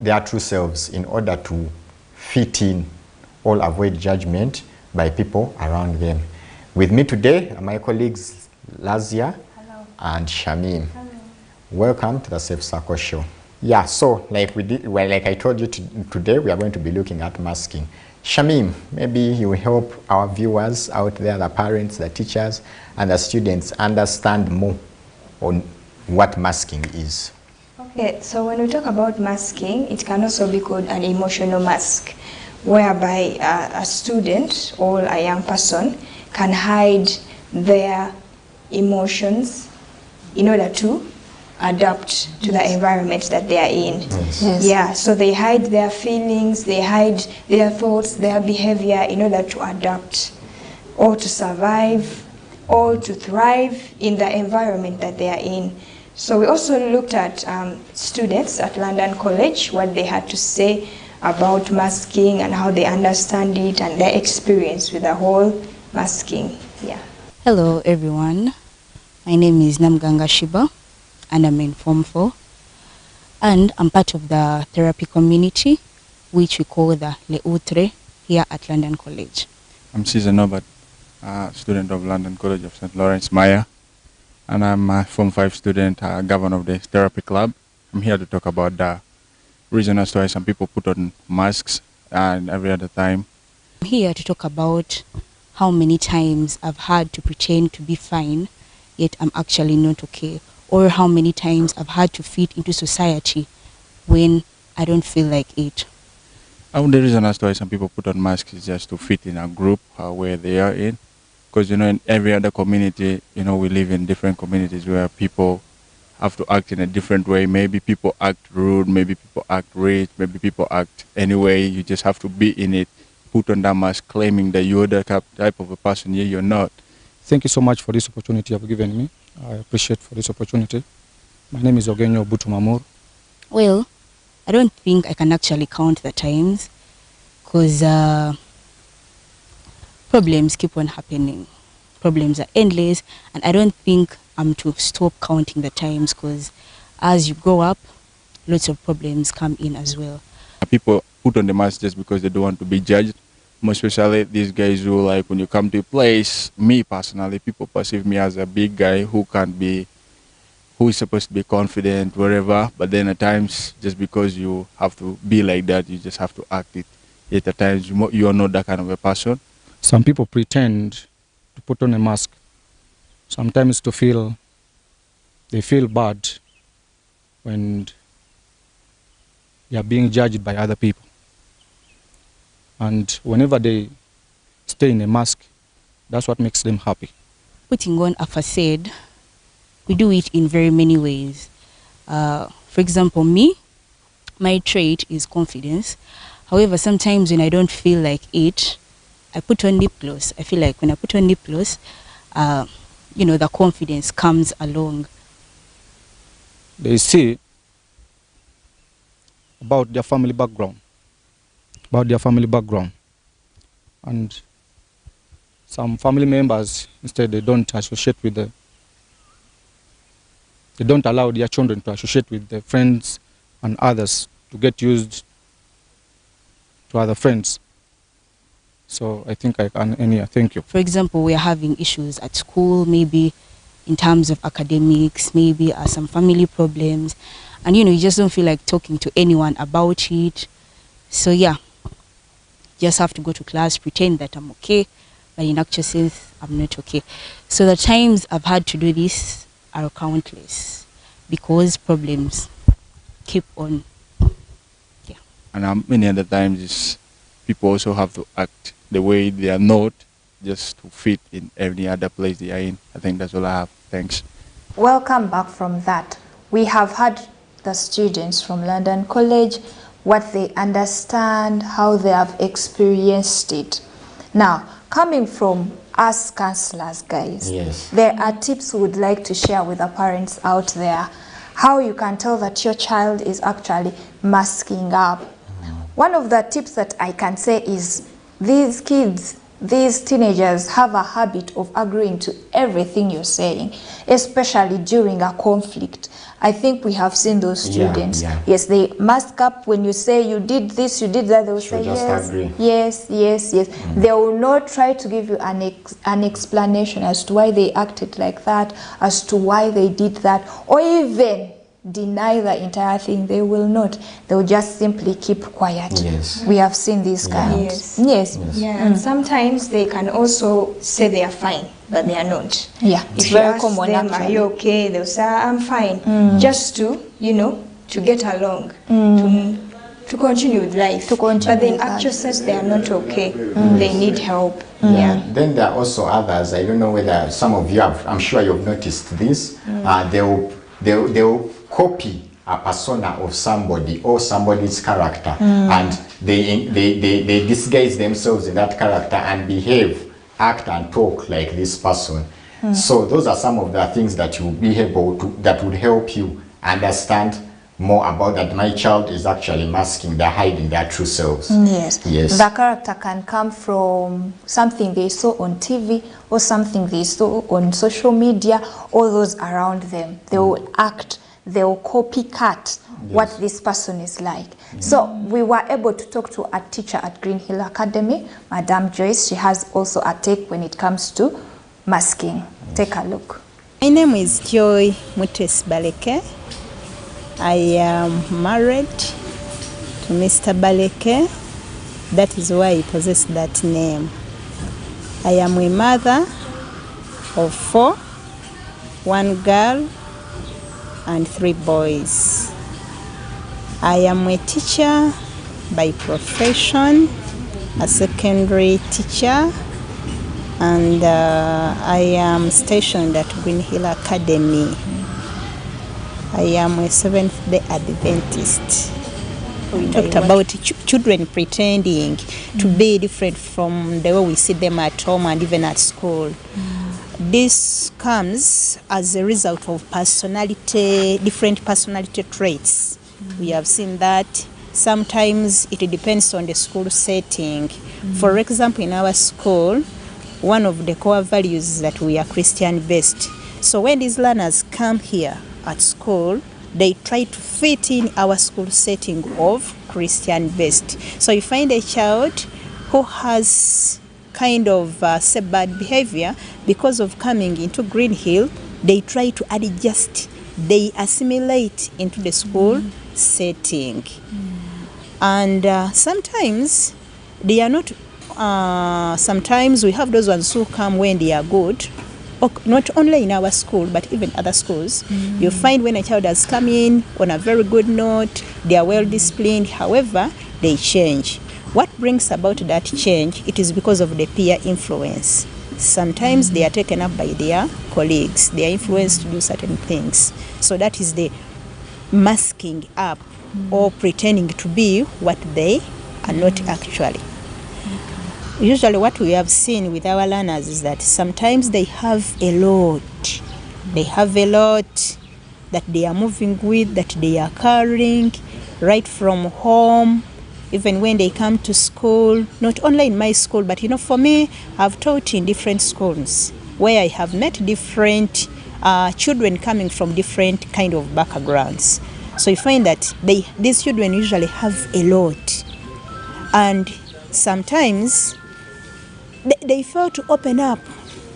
their true selves in order to fit in or avoid judgment by people around them. With me today are my colleagues Lazia and Shamim. Hello. Welcome to the Safe Circle Show. Yeah, so like I told you today, we are going to be looking at masking. Shamim, maybe you help our viewers out there, the parents, the teachers, and the students understand more on what masking is. Okay, so when we talk about masking, it can also be called an emotional mask, whereby a student or a young person can hide their emotions in order to adapt to the environment that they are in. Yes. Yeah, so they hide their feelings, they hide their thoughts, their behavior in order to adapt or to survive or to thrive in the environment that they are in. So we also looked at students at London College, what they had to say about masking and how they understand it and their experience with the whole masking. Yeah. Hello everyone, my name is Namganga Shiba and I'm in Form 4 and I'm part of the therapy community which we call the Leutre here at London College. I'm Caesar Norbert, student of London College of St. Lawrence Maya, and I'm a Form 5 student, governor of the therapy club. I'm here to talk about the reason as to why some people put on masks and every other time. I'm here to talk about how many times I've had to pretend to be fine, yet I'm actually not okay. Or how many times I've had to fit into society when I don't feel like it. The reason as to why some people put on masks is just to fit in a group where they are in. Because, you know, in every other community, you know, we live in different communities where people have to act in a different way. Maybe people act rude, maybe people act rich, maybe people act anyway. You just have to be in it, put on that mask, claiming that you're the type of a person, yeah, you're not. Thank you so much for this opportunity you've given me. I appreciate for this opportunity. My name is Ogenyo Butumamur. Well, I don't think I can actually count the times because problems keep on happening. Problems are endless and I don't think I'm to stop counting the times because as you grow up, lots of problems come in as well. People put on the mask just because they don't want to be judged. Most especially these guys who, like, when you come to a place, me personally, people perceive me as a big guy who is supposed to be confident, wherever, but then at times, just because you have to be like that, you just have to act it. Yet at times, you are not that kind of a person. Some people pretend to put on a mask, sometimes they feel bad when they are being judged by other people. And whenever they stay in a mask, that's what makes them happy. Putting on a facade, we do it in very many ways. For example, me, my trait is confidence. However, sometimes when I don't feel like it, I put on lip gloss. I feel like when I put on lip gloss, you know, the confidence comes along. They see about their family background. And some family members, instead, they don't allow their children to associate with their friends and others, to get used to other friends. So I think I can end here. Thank you. For example, we are having issues at school, maybe in terms of academics, maybe some family problems, and you know, you just don't feel like talking to anyone about it. So yeah, just have to go to class, pretend that I'm okay, but in actual sense, I'm not okay. So the times I've had to do this are countless because problems keep on. Yeah. And many other times is people also have to act the way they are not, just to fit in any other place they are in. I think that's all I have. Thanks. Welcome back from that. We have had the students from London College, what they understand, how they have experienced it. Now, coming from us counselors, guys, Yes. there are tips we would like to share with the parents out there, how you can tell that your child is actually masking up. One of the tips that I can say is these kids, these teenagers have a habit of agreeing to everything you're saying, especially during a conflict. I think we have seen those students. Yes, they mask up when you say you did this, you did that. They will say yes, yes. They will not try to give you an explanation as to why they acted like that, as to why they did that, or even deny the entire thing. They will not. They will just simply keep quiet. Yes. We have seen these kinds. Yes. And sometimes they can also say they are fine, but they are not. Yeah, it's very common. Them, are you okay? They'll say, I'm fine. Just to, to get along, to continue with life. But the actual sense they are not okay. They need help. Then there are also others. I don't know whether some of you have, I'm sure you've noticed this. They'll copy a persona of somebody or somebody's character, and they disguise themselves in that character and behave, act and talk like this person. So those are some of the things that you'll be able to, that would help you understand more about that my child is actually masking, they're hiding their true selves. Yes. The character can come from something they saw on TV or something they saw on social media or those around them. They will act, they will copycat what this person is like. So we were able to talk to a teacher at Green Hill Academy, Madam Joyce. She has also a take when it comes to masking. Take a look. My name is Joy Mutes Baleke. I am married to Mr. Baleke. That is why I possess that name. I am a mother of 4, 1 girl and 3 boys. I am a teacher by profession, a secondary teacher, and I am stationed at Green Hill Academy. I am a Seventh-day Adventist. We talked about children pretending to be different from the way we see them at home and even at school. This comes as a result of different personality traits. We have seen that sometimes it depends on the school setting. For example, in our school, one of the core values is that we are Christian-based. So when these learners come here at school, they try to fit in our school setting of Christian-based. So you find a child who has kind of say bad behavior because of coming into Green Hill, they try to adjust, they assimilate into the school setting. And sometimes they are not, sometimes we have those ones who come when they are good, not only in our school but even other schools. You find when a child has come in on a very good note, they are well disciplined, however they change. What brings about that change? It is because of the peer influence. Sometimes they are taken up by their colleagues, they are influenced to do certain things. So that is the masking up or pretending to be what they are not actually. Usually what we have seen with our learners is that sometimes they have a lot. They have a lot that they are moving with, that they are carrying right from home, even when they come to school. Not only in my school, but for me, I've taught in different schools where I have met different children coming from different kind of backgrounds. So you find that these children usually have a lot. And sometimes they fail to open up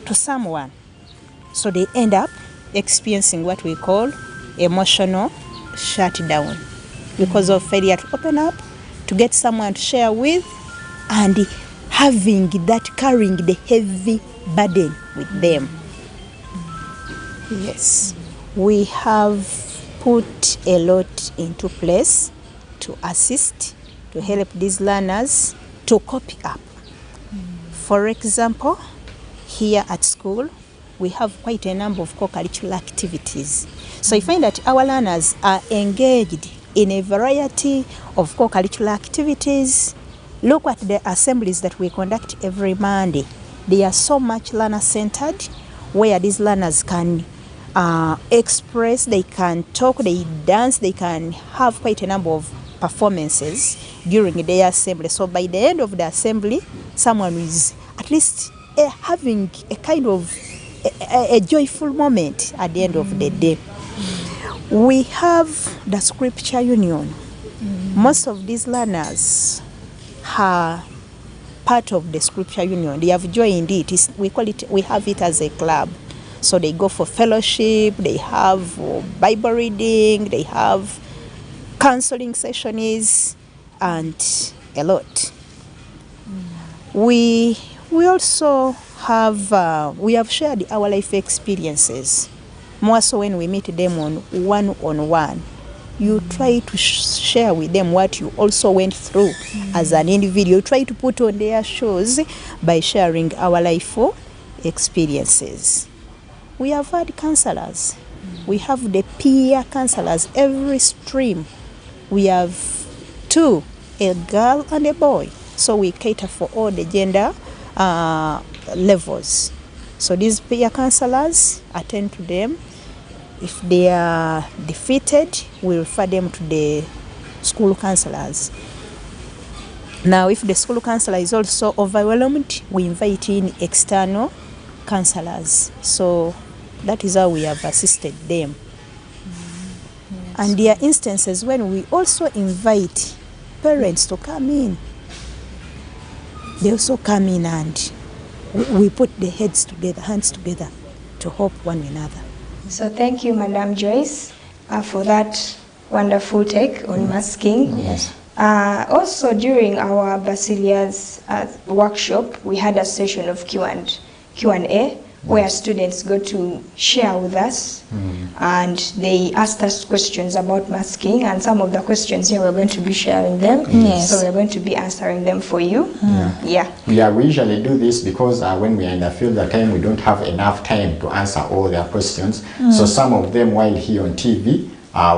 to someone. So they end up experiencing what we call emotional shutdown because of failure to open up, to get someone to share with, and having that, carrying the heavy burden with them. Yes, we have put a lot into place to assist, to help these learners to copy up. For example, here at school, we have quite a number of co-curricular activities. So you find that our learners are engaged in a variety of co-curricular activities. Look at the assemblies that we conduct every Monday. They are so much learner-centered, where these learners can express, they can talk, they dance, they can have quite a number of performances during their assembly. So by the end of the assembly, someone is at least having a kind of a joyful moment at the end of the day. We have the scripture union. Most of these learners are part of the scripture union. They have joined it. We have it as a club. So they go for fellowship, they have Bible reading, they have counseling sessions, and a lot. We also have we have shared our life experiences. More so when we meet them on one-on-one, you try to share with them what you also went through as an individual. You try to put on their shoes by sharing our life experiences. We have had counselors. We have the peer counselors. Every stream, we have 2, a girl and a boy. So we cater for all the gender levels. So these peer counselors attend to them. If they are defeated, we refer them to the school counselors. Now, if the school counselor is also overwhelmed, we invite in external counselors. So that is how we have assisted them. And there are instances when we also invite parents to come in. They also come in and we put the hands together to help one another. So thank you, Madam Joyce, for that wonderful take on masking. Yes. Also, during our Basilia's workshop, we had a session of Q&A, where students got to share with us, and they asked us questions about masking, and some of the questions here we're going to be sharing them. Yes. So we're going to be answering them for you. Yeah. Yeah, we usually do this because when we are in the field at time, we don't have enough time to answer all their questions. So some of them, while here on TV,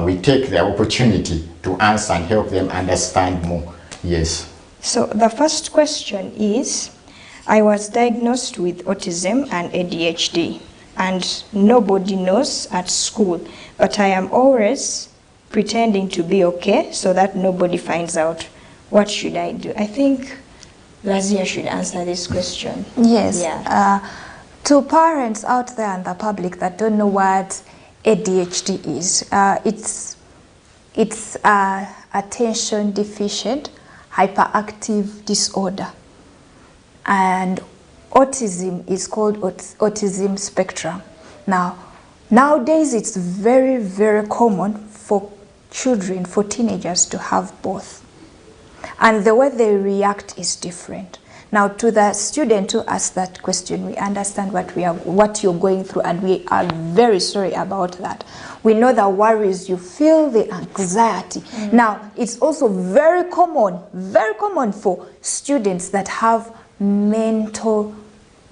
we take the opportunity to answer and help them understand more. Yes. So the first question is, I was diagnosed with autism and ADHD, and nobody knows at school, but I am always pretending to be okay so that nobody finds out. What should I do? I think Lazia should answer this question. Yes. Yeah. To parents out there in the public that don't know what ADHD is, it's attention deficient hyperactive disorder. And autism is called autism spectrum. Now, nowadays it's very, very common for children, for teenagers to have both. And the way they react is different. Now, to the student who asked that question, we understand what you're going through, and we are very sorry about that. We know the worries you feel, the anxiety. Now, it's also very common for students that have mental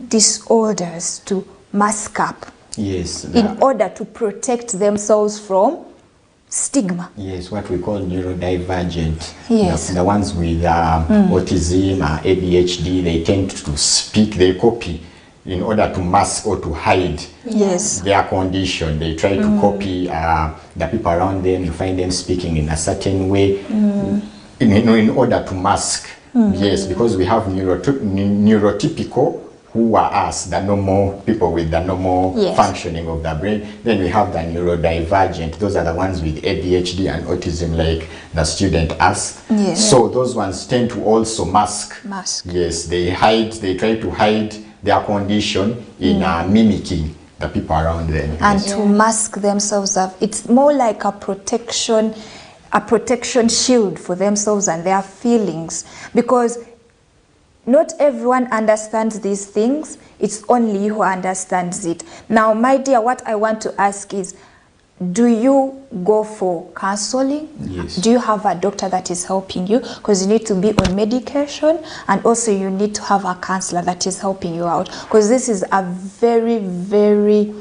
disorders to mask up. Yes. In order to protect themselves from stigma. Yes, what we call neurodivergent. Yes. The ones with autism, ADHD, they tend to speak, they copy in order to mask or to hide their condition. They try to copy the people around them. You find them speaking in a certain way in order to mask. Yes, because we have neurotypical, who are us, the normal people with the normal functioning of the brain. Then we have the neurodivergent. Those are the ones with ADHD and autism, like the student asked. Yes. So those ones tend to also mask. Yes, they hide, they try to hide their condition in mimicking the people around them. And to mask themselves up. It's more like a protection shield for themselves and their feelings, because not everyone understands these things. It's only you who understands it. Now, my dear, what I want to ask is, do you go for counseling? Yes. Do you have a doctor that is helping you? Because you need to be on medication, and also you need to have a counselor that is helping you out, because this is a very, very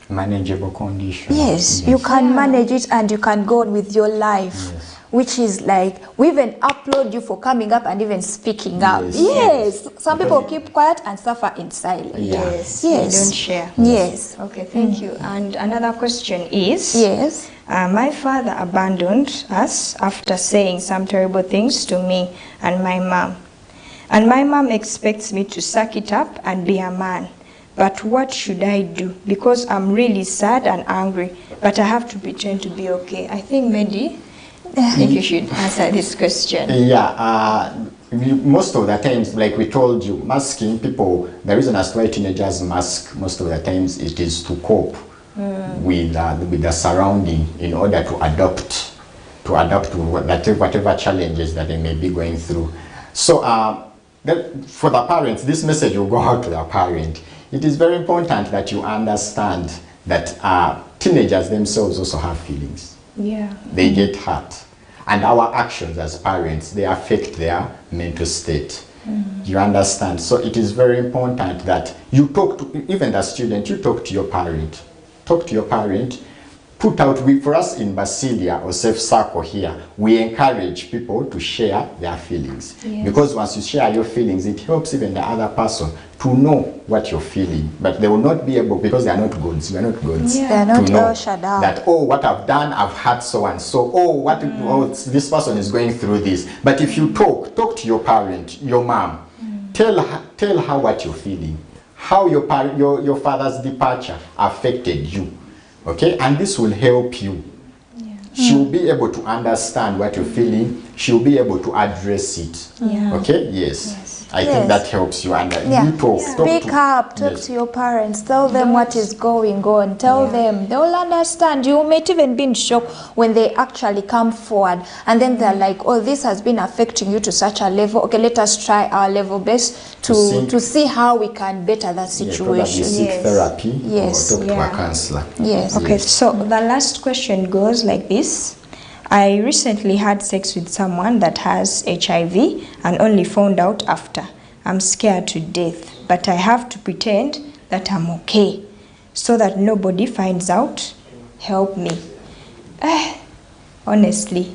manageable condition. Yes, you can manage it and you can go on with your life, which is like, we even applaud you for coming up and even speaking up. Yes, some people keep quiet and suffer in silence. Yes, Yes. they don't share. Yes. Okay, thank you. And another question is, Yes. My father abandoned us after saying some terrible things to me and my mom. And my mom expects me to suck it up and be a man. But what should I do? Because I'm really sad and angry, but I have to pretend to be okay. I think, Mehdi, I think you should answer this question. Yeah, most of the times, like we told you, masking people, the reason as to why teenagers mask most of the times it is to cope with the surrounding in order to adapt to whatever challenges that they may be going through. So for the parents, this message will go out to the parent. It is very important that you understand that teenagers themselves also have feelings. Yeah. They get hurt. And our actions as parents, they affect their mental state. You understand? So it is very important that you talk to, even the student, you talk to your parent. Talk to your parent. Put out, for us in Basilia or Safe Circle here, we encourage people to share their feelings. Yes. Because once you share your feelings, it helps even the other person to know what you're feeling. But they will not be able, because they are not gods, we are not gods, Yeah. They are not to know El Shaddai. that, oh, what I've done, I've had so and so. Oh, oh, this person is going through this. But if you talk to your parent, your mom, tell her what you're feeling, how your father's departure affected you. Okay, and this will help you. Yeah. She'll be able to understand what you're feeling. She'll be able to address it. Yeah. Okay, yes. I think that helps you. And you talk. Speak up, talk to your parents, tell them what is going on, tell them, they will understand. You might even be in shock when they actually come forward and then they're like, oh, this has been affecting you to such a level. Okay, let us try our level best to see how we can better that situation. Seek therapy or talk to a counselor. Yes. Okay, so the last question goes like this. I recently had sex with someone that has HIV and only found out after. I'm scared to death, but I have to pretend that I'm okay so that nobody finds out. Help me. Honestly,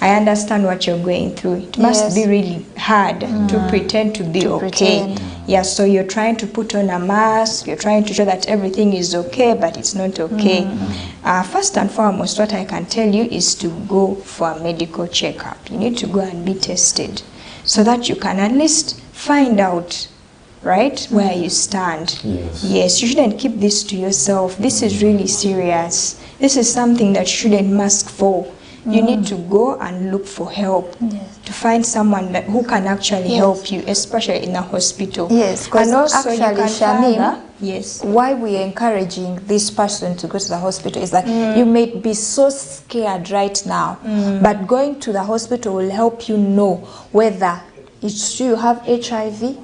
I understand what you're going through. It must be really hard to pretend to be okay. Yeah, so you're trying to put on a mask, you're trying to show that everything is okay, but it's not okay. First and foremost, what I can tell you is to go for a medical checkup. You need to go and be tested so that you can at least find out, right, where you stand. Yes, you shouldn't keep this to yourself. This is really serious. This is something that you shouldn't mask for. You need to go and look for help, to find someone who can actually help you, especially in a hospital. Yes, because actually, Shamim, why we are encouraging this person to go to the hospital is that you may be so scared right now, but going to the hospital will help you know whether it's true you have HIV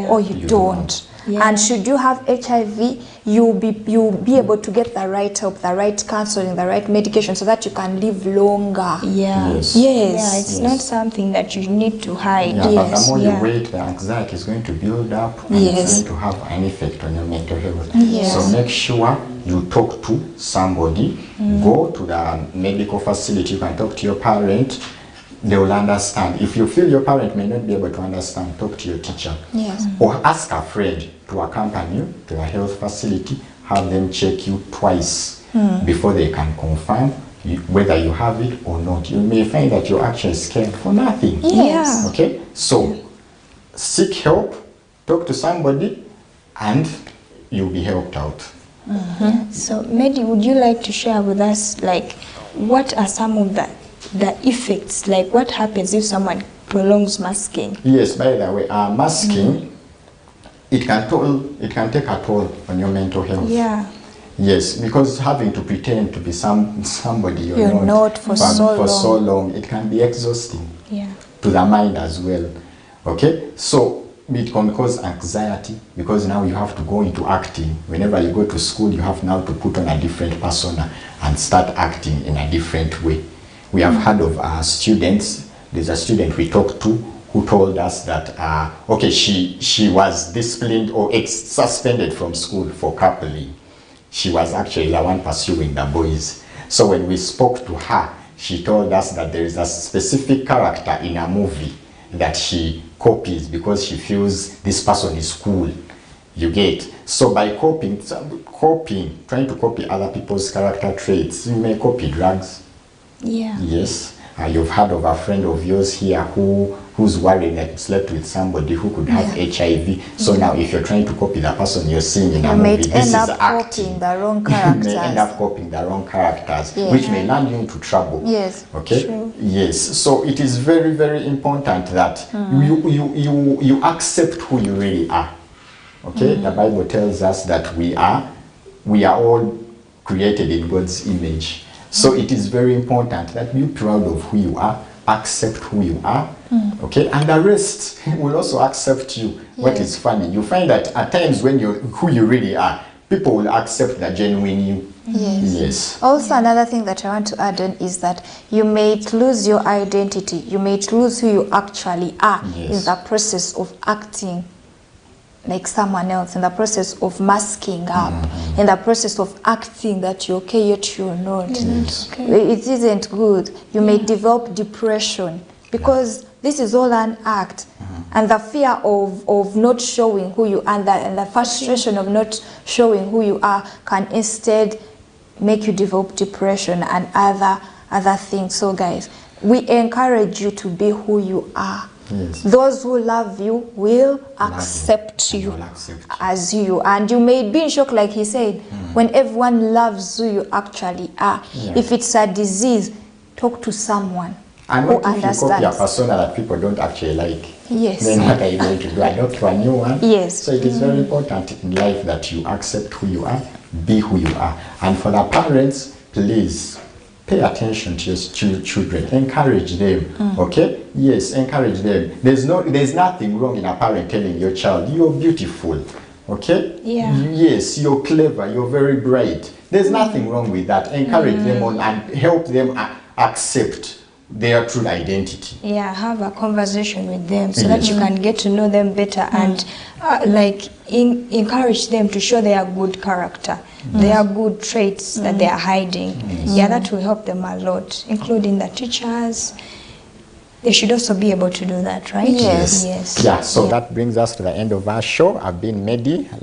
or you don't. And should you have HIV, you'll be able to get the right help, the right counseling, the right medication so that you can live longer. It's not something that you need to hide. But the more you wait, the anxiety is going to build up and it's going to have an effect on your mental health. So make sure you talk to somebody, go to the medical facility, you can talk to your parent. They will understand. If you feel your parent may not be able to understand, talk to your teacher. Or ask a friend to accompany you to a health facility, have them check you twice before they can confirm whether you have it or not. You may find that you're actually scared for nothing. Okay? So, seek help, talk to somebody, and you'll be helped out. So, Mehdi, would you like to share with us, like, what are some of the effects, like what happens if someone prolongs masking? Yes, by the way, masking, it can take a toll on your mental health. Yes, because having to pretend to be somebody you're not for so long, it can be exhausting to the mind as well. Okay, so it can cause anxiety because now you have to go into acting. Whenever you go to school, you have now to put on a different persona and start acting in a different way. We have heard of students. There's a student we talked to who told us that, okay, she was disciplined or suspended from school for coupling. She was actually the one pursuing the boys. So when we spoke to her, she told us that there is a specific character in a movie that she copies because she feels this person is cool. You get? So by copying, trying to copy other people's character traits, you may copy drugs. Yes. You've heard of a friend of yours here who who's worried that you slept with somebody who could have HIV. So now if you're trying to copy the person you're seeing in a movie, this is acting. The wrong characters. You may end up copying the wrong characters, which may land you into trouble. Yes. Okay. True. Yes. So it is very, very important that you accept who you really are. Okay. The Bible tells us that we are all created in God's image. So it is very important that you're proud of who you are, accept who you are, okay, and the rest will also accept you. What is funny, you find that at times when you're who you really are, people will accept the genuine you. Yes. Also, another thing that I want to add on is that you may lose your identity, you may lose who you actually are in the process of acting like someone else, in the process of masking up, in the process of acting that you're okay yet you're not. It isn't good. You may develop depression because this is all an act, and the fear of not showing who you are and the frustration of not showing who you are can instead make you develop depression and other things. So guys, we encourage you to be who you are. Yes. Those who love you will accept you as you, and you may be in shock, like he said, when everyone loves who you actually are. If it's a disease, talk to someone and who what if you copy a persona that people don't actually like? Then what are you going to do? Adopt a new one? Yes. So it is very important in life that you accept who you are, be who you are. And for the parents, please pay attention to your children, encourage them, okay? Yes, encourage them. There's nothing wrong in a parent telling your child, you're beautiful, okay? Yeah. Yes, you're clever, you're very bright. There's nothing wrong with that. Encourage them on and help them accept their true identity. Yeah, have a conversation with them so that you can get to know them better and encourage them to show their good character, their good traits that they are hiding. Yeah, that will help them a lot, including the teachers. They should also be able to do that, right? Yes. Yes. Yeah, so that brings us to the end of our show. I've been Mehdi.